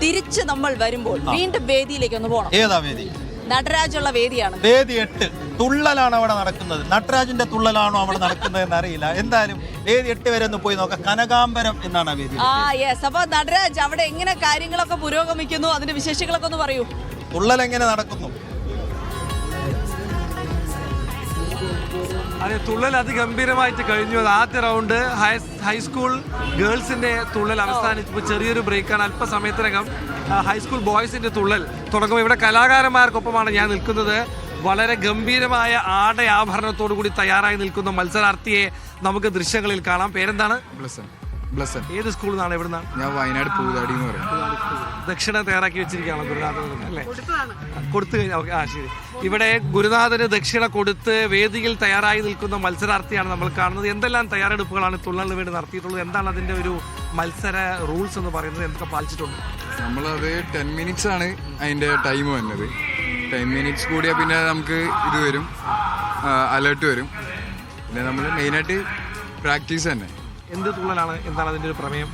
തിരിച്ച് നമ്മൾ വരുമ്പോൾ വീണ്ടും വേദിയിലേക്ക് ഒന്ന് പോകണം. ഏതാ വേദി? നടരാജുള്ള വേദിയാണ്. വേദി 8 തുള്ളലാണ് അവിടെ നടക്കുന്നത്. നടരാജിന്റെ തുള്ളലാണോ അവിടെ നടക്കുന്നത് എന്ന് അറിയില്ല. എന്തായാലും വേദി 8 വരെ ഒന്ന് പോയി നോക്കാം. കനകാംബരം എന്നാണ് ആ വേദി. അപ്പൊ നടരാജ് അവിടെ എങ്ങനെ കാര്യങ്ങളൊക്കെ പുരോഗമിക്കുന്നു, അതിന്റെ വിശേഷങ്ങളൊക്കെ ഒന്ന് പറയൂ. തുള്ളൽ എങ്ങനെ നടക്കുന്നു? അതെ, തുള്ളൽ അതിഗംഭീരമായിട്ട് കഴിഞ്ഞു. ആദ്യ റൗണ്ട് ഹൈസ്കൂൾ ഗേൾസിന്റെ തുള്ളൽ അവസാനിച്ചപ്പോൾ ചെറിയൊരു ബ്രേക്കാണ്. അല്പസമയത്തിനകം ഹൈസ്കൂൾ ബോയ്സിന്റെ തുള്ളൽ തുടങ്ങും. ഇവിടെ കലാകാരന്മാർക്കൊപ്പമാണ് ഞാൻ നിൽക്കുന്നത്. വളരെ ഗംഭീരമായ ആഭരണത്തോടു കൂടി തയ്യാറായി നിൽക്കുന്ന മത്സരാർത്ഥിയെ നമുക്ക് ദൃശ്യങ്ങളിൽ കാണാം. പേരെന്താണ്? ബ്ലസൻ. ഏത് സ്കൂളിൽ നിന്നാണ്? എവിടെ നിന്നാണ്? ഞാൻ വയനാട് പൂതാടി എന്ന് പറയും. ദക്ഷിണ തയ്യാറാക്കി വെച്ചിരിക്കുകയാണ് ഗുരുനാഥൻ അല്ലേ? കൊടുത്തു കഴിഞ്ഞാൽ ഓക്കെ. ശരി. ഇവിടെ ഗുരുനാഥന് ദക്ഷിണ കൊടുത്ത് വേദിയിൽ തയ്യാറായി നിൽക്കുന്ന മത്സരാർത്ഥിയാണ് നമ്മൾ കാണുന്നത്. എന്തെല്ലാം തയ്യാറെടുപ്പുകളാണ് തുള്ളലിന് വേണ്ടി നടത്തിയിട്ടുള്ളത്? എന്താണ് അതിന്റെ ഒരു മത്സര റൂൾസ് എന്ന് പറയുന്നത്? എന്തൊക്കെ പാലിച്ചിട്ടുണ്ട്? നമ്മളത് 10 മിനിറ്റ്സ് ആണ് അതിന്റെ ടൈം വന്നത്. 10 മിനിറ്റ്സ് കൂടിയാൽ പിന്നെ നമുക്ക് ഇത് വരും, അലേർട്ട് വരും. പിന്നെ നമ്മൾ മെയിനായിട്ട് പ്രാക്ടീസ് തന്നെ. എന്ത് തുള്ളലാണ്? എന്താണ് അതിന്റെ ഒരു പ്രമേയം?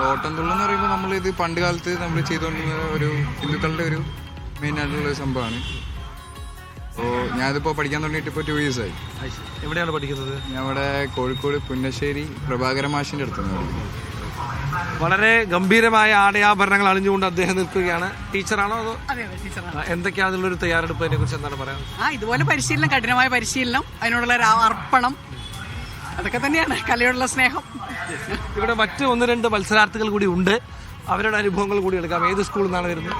ഓട്ടം തുള്ളൽ എന്ന് പറയുമ്പോൾ നമ്മളിത് പണ്ട് കാലത്ത് നമ്മൾ ചെയ്തുകൊണ്ടിരുന്ന ഒരു ഹിന്ദുക്കളുടെ ഒരു മെയിൻ ആയിട്ടുള്ള സംഭവമാണ്. അപ്പോൾ ഞാനിതിപ്പോൾ പഠിക്കാൻ തുടങ്ങിയിട്ട് ഇപ്പോൾ 2 years ആയി. എവിടെയാണ് പഠിക്കുന്നത്? ഞാൻ ഇവിടെ കോഴിക്കോട് പുന്നശ്ശേരി പ്രഭാകര മാഷിൻ്റെ അടുത്താണ് പഠിക്കുന്നത്. വളരെ ഗംഭീരമായ ആഭരണങ്ങൾ അണിഞ്ഞുകൊണ്ട് അദ്ദേഹം നിൽക്കുകയാണ്. ടീച്ചറാണോ അതോ? എന്തൊക്കെയാണ് അതിനുള്ളൊരു തയ്യാറെടുപ്പ്? അതിനെ കുറിച്ച് എന്താണ് പറയാൻ? ഇതുപോലെ പരിശീലനം, കഠിനമായ പരിശീലനം, അതിനോടുള്ള അർപ്പണം, അതൊക്കെ തന്നെയാണ് കലയോടുള്ള സ്നേഹം. ഇവിടെ മറ്റ് 1-2 മത്സരാർത്ഥികൾ കൂടി ഉണ്ട്. അവരുടെ അനുഭവങ്ങൾ കൂടി എടുക്കാം. ഏത് സ്കൂളിൽ നിന്നാണ് വരുന്നത്?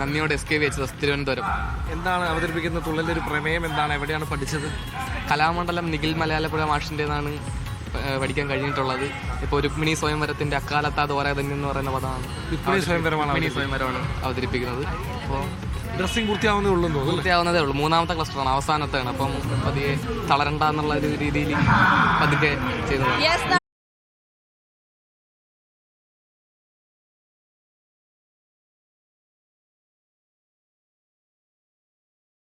നന്ദിയോട് SKVHS തിരുവനന്തപുരം. എന്താണ് അവതരിപ്പിക്കുന്ന തുള്ളലിന്റെ ഒരു പ്രമേയം? എന്താണ്? എവിടെയാണ് പഠിച്ചത്? കലാമണ്ഡലം നിഖിൽ മലയാളപ്പുഴ മാഷിൻ്റെതാണ് പഠിക്കാൻ കഴിഞ്ഞിട്ടുള്ളത്. ഇപ്പോൾ രുക്മിണി സ്വയംവരത്തിന്റെ അക്കാലത്ത് അത് ഓരോ തന്നെ എന്ന് പറയുന്ന പദമാണ്. രുക്മിണി സ്വയംവരമാണ് അവതരിപ്പിക്കുന്നത്. അപ്പോൾ ഡ്രസ്സിംഗ് പൂർത്തിയാവുന്നതേ ഉള്ളൂ. പൂർത്തിയാവുന്നതേ ഉള്ളൂ. 3ാമത്തെ ക്ലസ്റ്ററാണ്, അവസാനത്തെയാണ്. അപ്പം പതിയെ തളരണ്ട എന്നുള്ള ഒരു രീതിയിൽ പതുക്കെ ചെയ്തതാണ്.